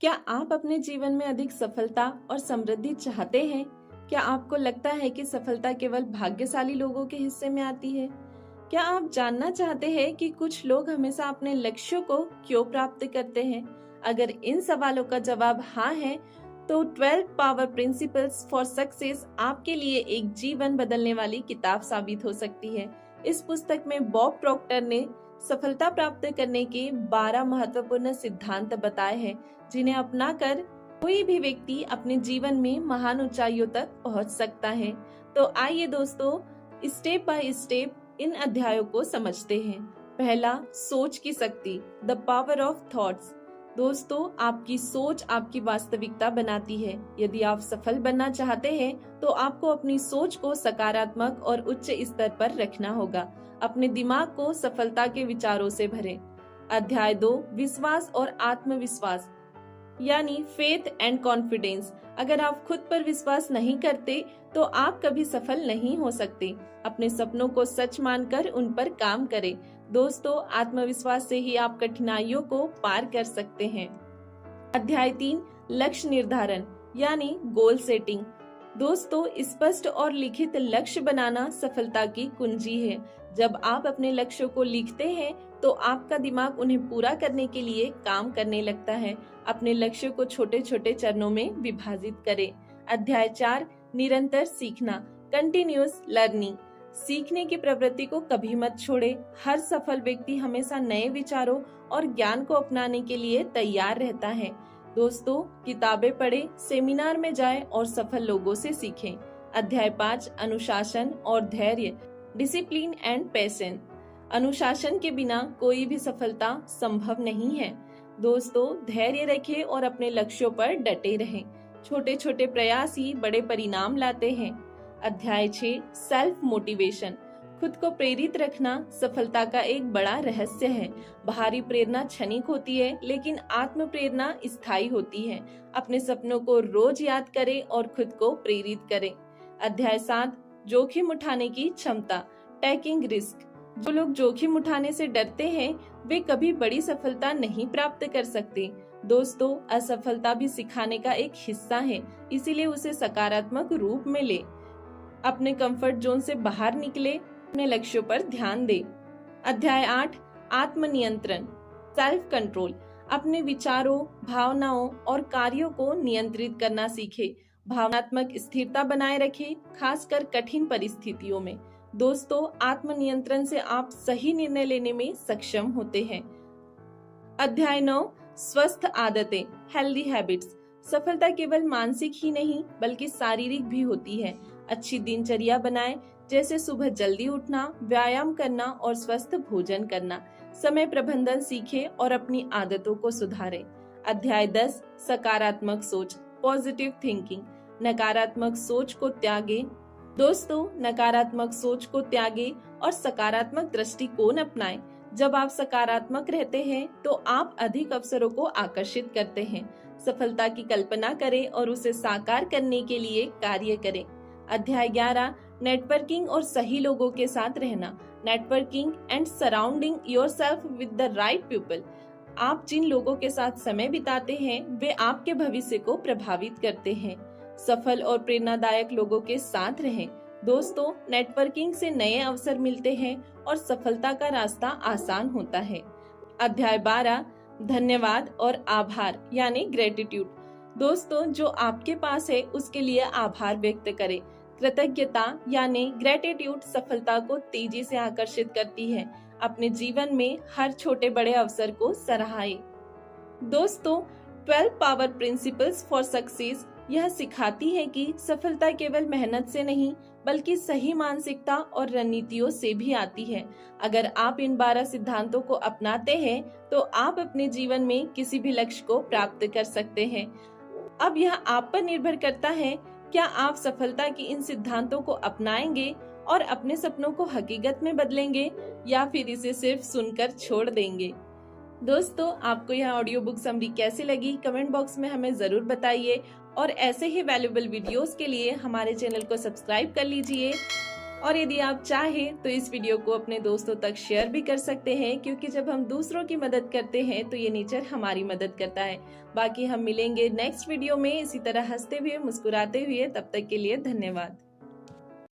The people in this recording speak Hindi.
क्या आप अपने जीवन में अधिक सफलता और समृद्धि चाहते हैं? क्या आपको लगता है कि सफलता केवल भाग्यशाली लोगों के हिस्से में आती है? क्या आप जानना चाहते हैं कि कुछ लोग हमेशा अपने लक्ष्यों को क्यों प्राप्त करते हैं? अगर इन सवालों का जवाब हाँ है, तो 12 पावर प्रिंसिपल्स फॉर सक्सेस आपके लिए एक जीवन बदलने वाली किताब साबित हो सकती है। इस पुस्तक में बॉब प्रॉक्टर ने सफलता प्राप्त करने के 12 महत्वपूर्ण सिद्धांत बताए हैं, जिन्हें अपनाकर कोई भी व्यक्ति अपने जीवन में महान ऊंचाइयों तक पहुंच सकता है। तो आइए दोस्तों, स्टेप बाय स्टेप इन अध्यायों को समझते हैं। पहला, सोच की शक्ति, द पावर ऑफ थॉट्स। दोस्तों, आपकी सोच आपकी वास्तविकता बनाती है। यदि आप सफल बनना चाहते हैं, तो आपको अपनी सोच को सकारात्मक और उच्च स्तर पर रखना होगा। अपने दिमाग को सफलता के विचारों से भरें। अध्याय 2, विश्वास और आत्मविश्वास, यानी फेथ एंड कॉन्फिडेंस। अगर आप खुद पर विश्वास नहीं करते, तो आप कभी सफल नहीं हो सकते। अपने सपनों को सच मानकर उन पर काम करें। दोस्तों, आत्मविश्वास से ही आप कठिनाइयों को पार कर सकते हैं। अध्याय 3, लक्ष्य निर्धारण, यानी गोल सेटिंग। दोस्तों, स्पष्ट और लिखित लक्ष्य बनाना सफलता की कुंजी है। जब आप अपने लक्ष्यों को लिखते हैं, तो आपका दिमाग उन्हें पूरा करने के लिए काम करने लगता है। अपने लक्ष्यों को छोटे छोटे चरणों में विभाजित करें। अध्याय 4, निरंतर सीखना, कंटिन्यूअस लर्निंग। सीखने की प्रवृत्ति को कभी मत छोड़े। हर सफल व्यक्ति हमेशा नए विचारों और ज्ञान को अपनाने के लिए तैयार रहता है। दोस्तों, किताबें पढ़ें, सेमिनार में जाएं और सफल लोगों से सीखें। अध्याय 5, अनुशासन और धैर्य, डिसिप्लिन एंड पेशेंस। अनुशासन के बिना कोई भी सफलता संभव नहीं है। दोस्तों, धैर्य रखें और अपने लक्ष्यों पर डटे रहें। छोटे छोटे प्रयास ही बड़े परिणाम लाते हैं। अध्याय 6, सेल्फ मोटिवेशन, खुद को प्रेरित रखना सफलता का एक बड़ा रहस्य है। बाहरी प्रेरणा क्षणिक होती है, लेकिन आत्म प्रेरणा स्थायी होती है। अपने सपनों को रोज याद करें और खुद को प्रेरित करें। अध्याय 7, जोखिम उठाने की क्षमता, टेकिंग रिस्क। जो लोग जोखिम उठाने से डरते हैं, वे कभी बड़ी सफलता नहीं प्राप्त कर सकते। दोस्तों, असफलता भी सिखाने का एक हिस्सा है, इसीलिए उसे सकारात्मक रूप में ले। अपने कंफर्ट जोन से बाहर निकले, अपने लक्ष्यों पर ध्यान दे। अध्याय 8, आत्मनियंत्रण, सेल्फ कंट्रोल। अपने विचारों, भावनाओं और कार्यों को नियंत्रित करना सीखे। भावनात्मक स्थिरता बनाए रखें, खासकर कठिन परिस्थितियों में। दोस्तों, आत्मनियंत्रण से आप सही निर्णय लेने में सक्षम होते हैं। अध्याय 9, स्वस्थ आदतें, हेल्दी हैबिट्स। सफलता केवल मानसिक ही नहीं, बल्कि शारीरिक भी होती है। अच्छी दिनचर्या बनाएं, जैसे सुबह जल्दी उठना, व्यायाम करना और स्वस्थ भोजन करना। समय प्रबंधन सीखें और अपनी आदतों को सुधारें। अध्याय 10, सकारात्मक सोच, पॉजिटिव थिंकिंग। नकारात्मक सोच को त्यागें। दोस्तों, नकारात्मक सोच को त्यागें और सकारात्मक दृष्टिकोण अपनाएं। जब आप सकारात्मक रहते हैं, तो आप अधिक अवसरों को आकर्षित करते हैं। सफलता की कल्पना करें और उसे साकार करने के लिए कार्य करें। अध्याय 11, नेटवर्किंग और सही लोगों के साथ रहना, networking and surrounding yourself with the right people. आप जिन लोगों के साथ समय बिताते हैं, वे आपके भविष्य को प्रभावित करते हैं। सफल और प्रेरणादायक लोगों के साथ रहें। दोस्तों, नेटवर्किंग से नए अवसर मिलते हैं और सफलता का रास्ता आसान होता है। अध्याय 12, धन्यवाद और आभार, यानी ग्रेटिट्यूड। दोस्तों, जो आपके पास है उसके लिए आभार व्यक्त करें। कृतज्ञता यानी ग्रेटिट्यूड सफलता को तेजी से आकर्षित करती है। अपने जीवन में हर छोटे बड़े अवसर को सराहें। दोस्तों, 12 पावर प्रिंसिपल्स फॉर सक्सेस यह सिखाती है कि सफलता केवल मेहनत से नहीं, बल्कि सही मानसिकता और रणनीतियों से भी आती है। अगर आप इन 12 सिद्धांतों को अपनाते हैं, तो आप अपने जीवन में किसी भी लक्ष्य को प्राप्त कर सकते हैं। अब यह आप पर निर्भर करता है, क्या आप सफलता की इन सिद्धांतों को अपनाएंगे और अपने सपनों को हकीकत में बदलेंगे, या फिर इसे सिर्फ सुनकर छोड़ देंगे। दोस्तों, आपको यह ऑडियो बुक समरी कैसी लगी, कमेंट बॉक्स में हमें जरूर बताइए और ऐसे ही वैल्यूएबल वीडियोस के लिए हमारे चैनल को सब्सक्राइब कर लीजिए। और यदि आप चाहें तो इस वीडियो को अपने दोस्तों तक शेयर भी कर सकते हैं, क्योंकि जब हम दूसरों की मदद करते हैं तो ये नेचर हमारी मदद करता है। बाकी हम मिलेंगे नेक्स्ट वीडियो में इसी तरह हंसते हुए मुस्कुराते हुए। तब तक के लिए धन्यवाद।